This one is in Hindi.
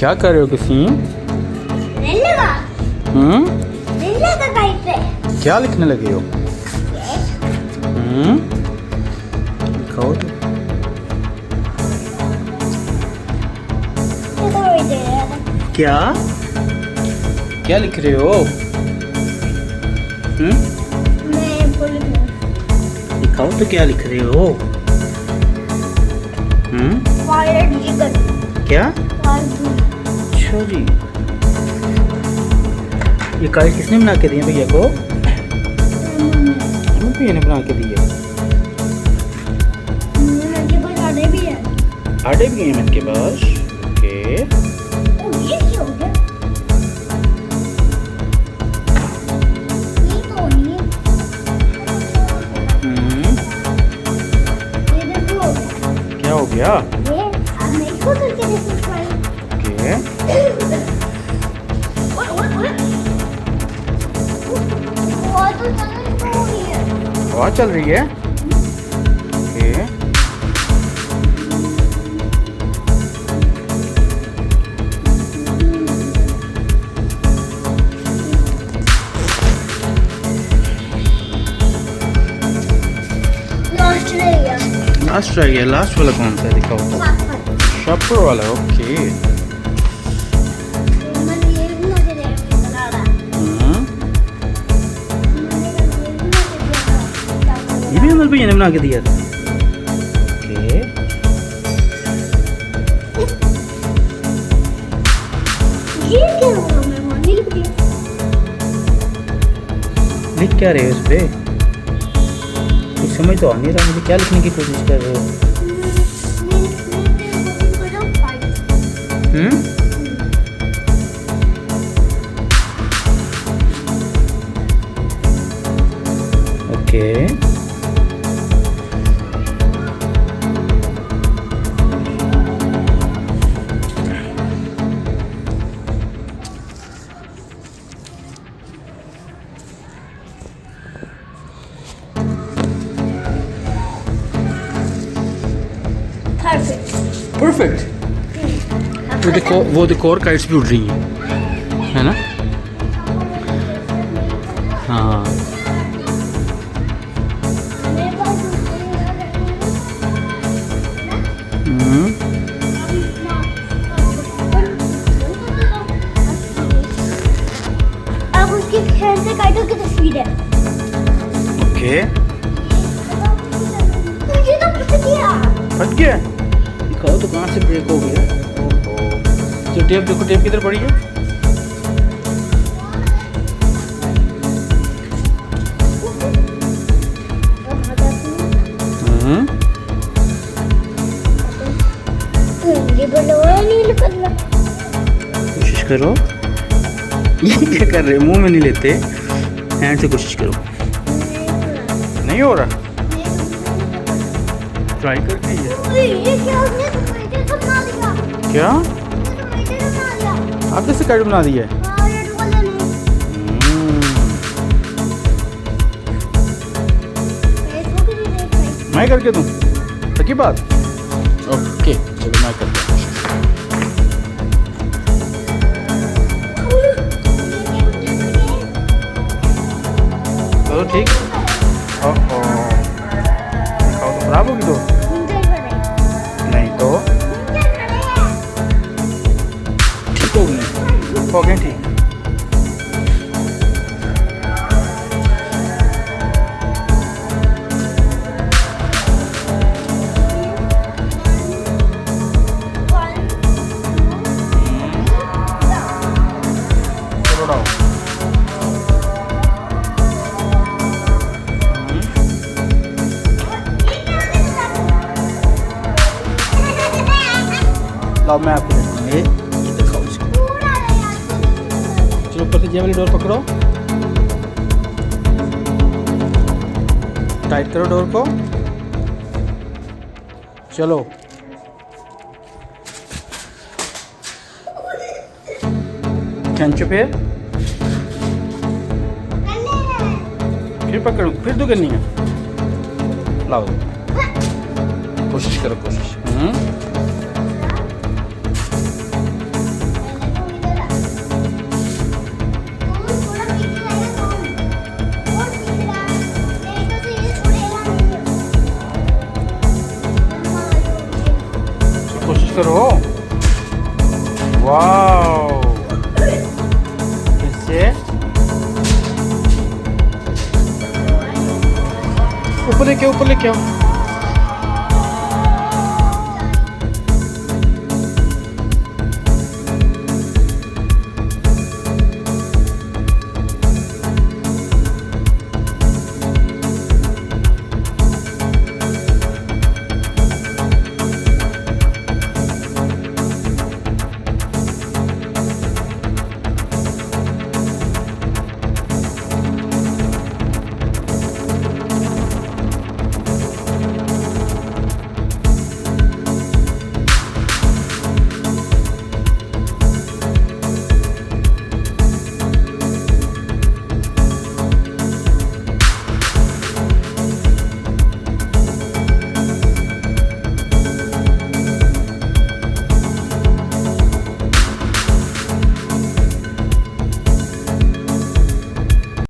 क्या कर रहे हो कसीम? क्या लिखने लगे हो? लिखाओ तो। क्या क्या लिख रहे हो? लिखाओ तो, क्या लिख रहे हो? क्या? अच्छा जी, ये कागज किसने बना के दिए भैया को? भैया ने बना के दिए। आटे भी हैं इनके पास। ओके, ये क्या हो गया? ये तो नहीं है। ये देखो। क्या हो गया? ये अब मैं इसको करके देखूं ट्राई। ओके, आवाज चल रही है। ओके, लास्ट रह गया। लास्ट वाला कौन सा है? दिखाओ तो। शॉपर वाला। ओके, ये भी अमल भैया ने बना के दिया था। ओके, ये क्या हुआ? मैं मानी लिख दिया। लिख क्या रहे हो उस पे? कुछ समझ तो आ नहीं रहा मुझे। क्या लिखने की कोशिश कर रहे हो? Okay, perfect. वो देखो और काइट्स भी उड़ रही हैं, है ना? हाँ, अब उसकी खेल से काइटों की तस्वीर है। ओके, ये तो फट गया। फट गया। दिखाओ तो कहाँ से ब्रेक हो गया। तो टेप देखो, टेप किधर पड़ी है? कोशिश करो। ये क्या कर रहे हो? मुंह में नहीं लेते, हैंड से कोशिश करो। नहीं हो रहा? ट्राई करके ये क्या उसने टमाटर सब बना दिया। क्या बना दिया। आप कैसे काइट बना दिया है? ये वाला नहीं। मैं करके दूं? सच्ची बात? ओके, चलो मैं करता हूँ। चलो ठीक। ओहो, दिखाओ तो खराब होगी तो। नहीं तो ठीक हो गए ठीक। अब मैं आपको दिखाऊंगा। ये दिखाओ इसको। चलो ऊपर से ये वाली डोर पकड़ो, टाइट करो डोर को। चलो खींचो, फिर पकड़ो, फिर तो करनी है। लाओ, कोशिश करो, कोशिश। करो। वाओ, इससे ऊपर लेके आओ, ऊपर लेके आओ।